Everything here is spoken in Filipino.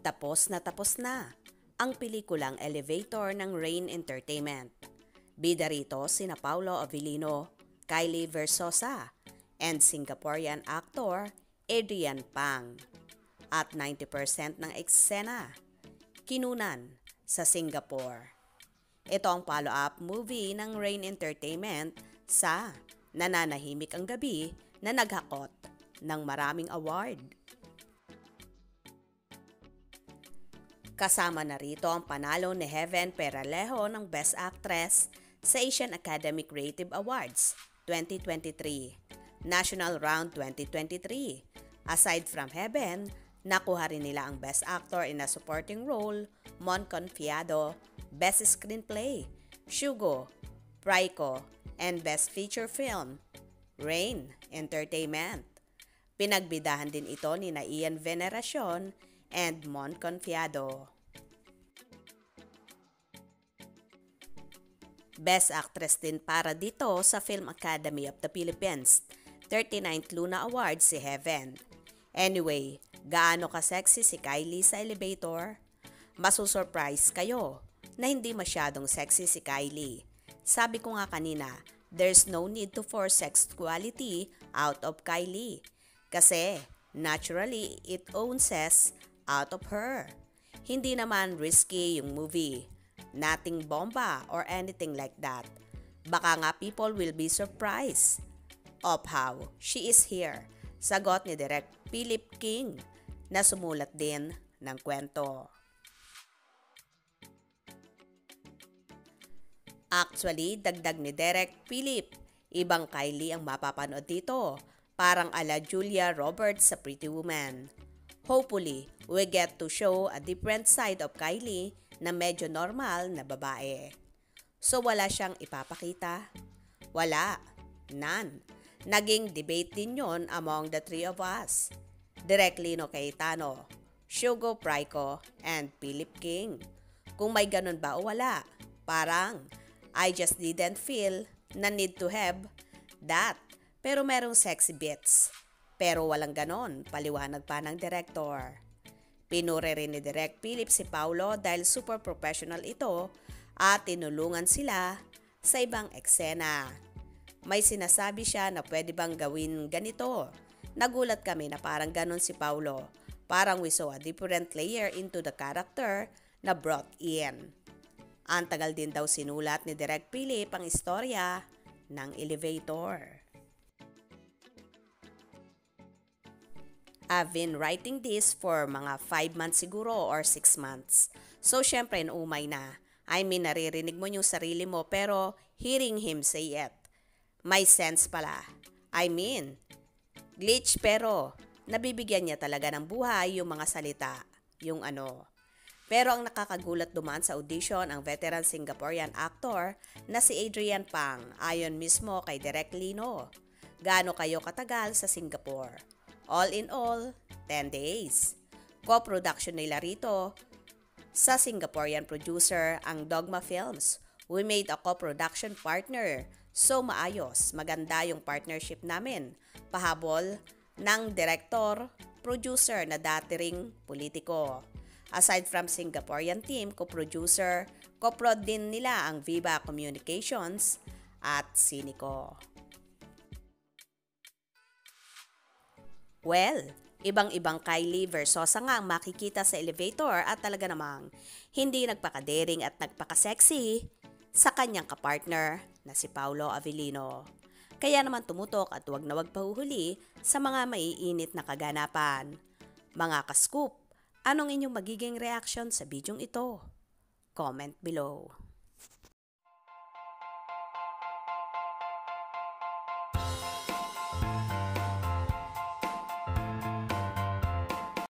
Tapos na ang pelikulang Elevator ng Rain Entertainment. Bida rito sina Paolo Avellino, Kylie Versosa, and Singaporean actor Adrian Pang. At 90% ng eksena, kinunan sa Singapore. Ito ang follow-up movie ng Rain Entertainment sa Nananahimik ang Gabi na naghakot ng maraming award. Kasama na rito ang panalo ni Heaven Peralejo ng Best Actress sa Asian Academy Creative Awards 2023, National Round 2023. Aside from Heaven, nakuha rin nila ang Best Actor in a Supporting Role, Mon Confiado, Best Screenplay, Shugo, Praiko, and Best Feature Film, Rain Entertainment. Pinagbidahan din ito ni Ian Veneracion and Mon Confiado. Best Actress din para dito sa Film Academy of the Philippines, 39th Luna Award si Heaven. Anyway, gaano ka-sexy si Kylie sa Elevator? Masusurprise kayo na hindi masyadong sexy si Kylie. Sabi ko nga kanina, there's no need to force sexuality out of Kylie. Kasi, naturally, it owns out of her. Hindi naman risky yung movie. Nothing bomba or anything like that. Baka nga people will be surprised of how she is here. Sagot ni Direk Philip King na sumulat din ng kwento. Actually, dagdag ni Direk Philip, ibang Kylie ang mapapanood dito. Parang ala Julia Roberts sa Pretty Woman. Hopefully, we get to show a different side of Kylie na medyo normal na babae. So wala siyang ipapakita? Wala. None. Naging debate din yon among the three of us. Direk Lino Cayetano, Shugo Praiko, and Philip King. Kung may ganun ba o wala? Parang, I just didn't feel na need to have that. Pero merong sexy bits. Pero walang ganon, paliwanag pa ng director. Pinuri rin ni Direk Philip si Paulo dahil super professional ito at tinulungan sila sa ibang eksena. May sinasabi siya na pwede bang gawin ganito. Nagulat kami na parang ganon si Paulo. Parang we saw a different layer into the character na brought in. Ang tagal din daw sinulat ni Direk Philip ang istorya ng Elevator. I've been writing this for mga 5 months siguro or 6 months. So, syempre, naumay na. I mean, naririnig mo yung sarili mo pero hearing him say it. May sense pala. I mean, glitch pero nabibigyan niya talaga ng buhay yung mga salita. Yung ano. Pero ang nakakagulat dumaan sa audition ang veteran Singaporean actor na si Adrian Pang ayon mismo kay Direk Lino. Gaano kayo katagal sa Singapore? All in all, 10 days. Co-production nila rito sa Singaporean producer ang Dogma Films. We made a co-production partner. So maayos, maganda yung partnership namin. Pahabol ng director, producer na dati ring politiko. Aside from Singaporean team, co-producer, co-prod din nila ang Viva Communications at Sinico. Well, ibang-ibang Kylie Versosa nga ang makikita sa Elevator at talaga namang hindi nagpakadering at nagpakasexy sa kanyang kapartner na si Paolo Avellino. Kaya naman tumutok at huwag na huwag pahuhuli sa mga maiinit na kaganapan. Mga ka-scoop, anong inyong magiging reaction sa bidyong ito? Comment below.